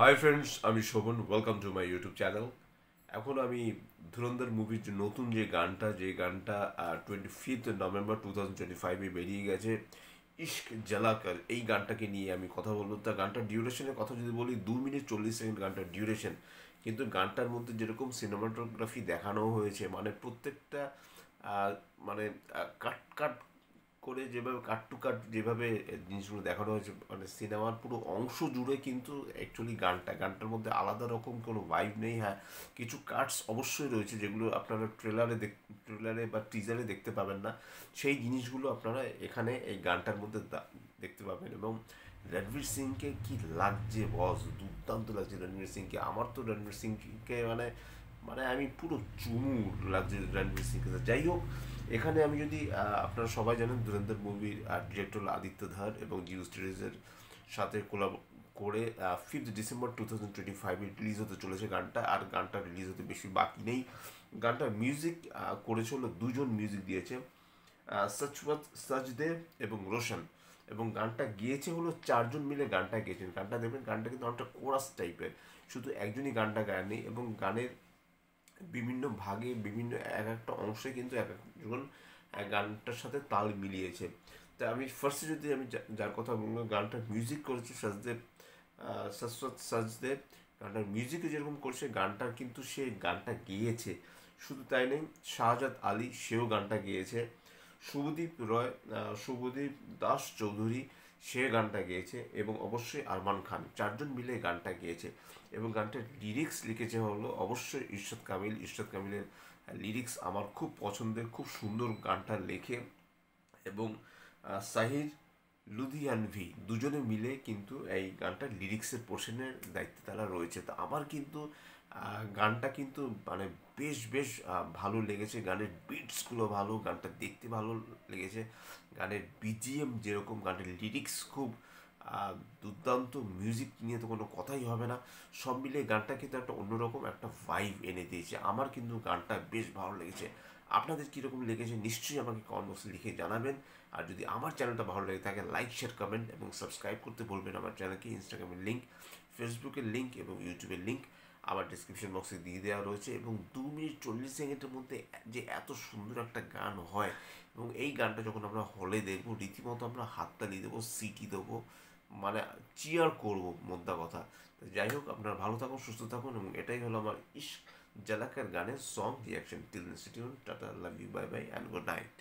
High friends, আমি Shovan. Welcome to my YouTube channel. এখন আমি ধুরন্ধর মুভির যে নতুন যে গানটা 25 নভেম্বর 2025-এ বেরিয়ে গেছে, ইশক জালাকার, এই গানটাকে নিয়ে আমি কথা বলবো। তা গানটার ডিউরেশনের কথা যদি বলি, 2 মিনিট 40 সেকেন্ড গানটার ডিউরেশন। কিন্তু গানটার মধ্যে যেরকম সিনেমাটোগ্রাফি দেখানো হয়েছে, মানে প্রত্যেকটা আহ, মানে কাট কাট করে যেভাবে কাট টু কাট যেভাবে জিনিসগুলো দেখানো হয়েছে, মানে সিনেমার পুরো অংশ জুড়ে কিন্তু অ্যাকচুয়ালি গানটার মধ্যে আলাদা রকম কোনো ভাইব নেই। হ্যাঁ, কিছু কাটস অবশ্যই রয়েছে যেগুলো আপনারা ট্রেলারে বা টিজারে দেখতে পাবেন না। সেই জিনিসগুলো আপনারা এখানে এই গানটার মধ্যে দেখতে পাবেন। এবং রণবীর সিংকে কি লাগছে বস, দুর্দান্ত লাগছে রণবীর সিংকে। আমার তো রণবীর সিংকে মানে মানে আমি পুরো চুমুর লাগছে রণবীর সিংকে। যাই হোক, এখানে আমি যদি আপনারা সবাই জানেন ধুরন্ধর মুভির ডিরেক্টর আদিত্য ধার এবং জিও স্টুডিওজের সাথে কোলাব করে 5 ডিসেম্বর 2025 রিলিজ হতে চলেছে গানটা। আর গানটা রিলিজ হতে বেশি বাকি নেই। গানটার মিউজিক করেছে হলো দুজন, মিউজিক দিয়েছে সচবত সাজদেব এবং রোশন। এবং গানটা গিয়েছে হলো 4জন মিলে গানটা গেয়েছেন। গানটা দেখবেন, গানটা কিন্তু অনেকটা কোরাস টাইপের, শুধু একজনই গানটা গায়নি। এবং গানের বিভিন্ন ভাগে বিভিন্ন এক একটা অংশে কিন্তু এক একজন গানটার সাথে তাল মিলিয়েছে। তা আমি ফার্স্টে যদি আমি যার কথা বলবো, গানটার মিউজিক করেছে সচদেব, শাশ্বত সচদেব। গানটার মিউজিকে যেরকম করছে, গানটার কিন্তু সে গানটা গেয়েছে। শুধু তাই নেই, শাহজাদ আলী সেও গানটা গেয়েছে। শুভদীপ দাস চৌধুরী সে গানটা গেয়েছে। এবং অবশ্যই আরমান খান, 4জন মিলে গানটা গেয়েছে। এবং গানটার লিরিক্স লিখেছে হলো অবশ্যই ইরশাদ কামিলের লিরিক্স আমার খুব পছন্দের, খুব সুন্দর গানটা লেখে। এবং সাহির লুধিয়ানভি দুজনে মিলে কিন্তু এই গানটার লিরিক্সের পোর্শনের দায়িত্বে তারা রয়েছে। তো আমার কিন্তু গানটা কিন্তু মানে বেশ বেশ ভালো লেগেছে। গানের বিটসগুলো ভালো, গানটা দেখতে ভালো লেগেছে। গানের বিজিএম যেরকম, গানের লিরিক্স খুব দুর্দান্ত। মিউজিক নিয়ে তো কোনো কথাই হবে না। সব মিলিয়ে গানটা কিন্তু একটা অন্যরকম একটা ভাইব এনে দিয়েছে। আমার কিন্তু গানটা বেশ ভালো লেগেছে। আপনাদের কীরকম লেগেছে নিশ্চয়ই আমাকে কমেন্ট বক্সে লিখে জানাবেন। আর যদি আমার চ্যানেলটা ভালো লাগে থাকে, লাইক শেয়ার কমেন্ট এবং সাবস্ক্রাইব করতে বলবেন আমার চ্যানেলকে। ইনস্টাগ্রামের লিঙ্ক, ফেসবুকের লিঙ্ক এবং ইউটিউবের লিঙ্ক আমার ডিসক্রিপশন বক্সে দিয়ে দেওয়া রয়েছে। এবং 2 মিনিট 40 সেকেন্ডের মধ্যে যে এত সুন্দর একটা গান হয়, এবং এই গানটা যখন আমরা হলে দেখবো, রীতিমতো আমরা হাততালি দেবো, সিটি দেবো, মানে চিয়ার করবো মোদ্দা কথা। যাই হোক, আপনারা ভালো থাকুন, সুস্থ থাকুন। এবং এটাই হলো আমার ইশক জালাকার গানের song reaction. Till next, tata, love you, bye bye and good night.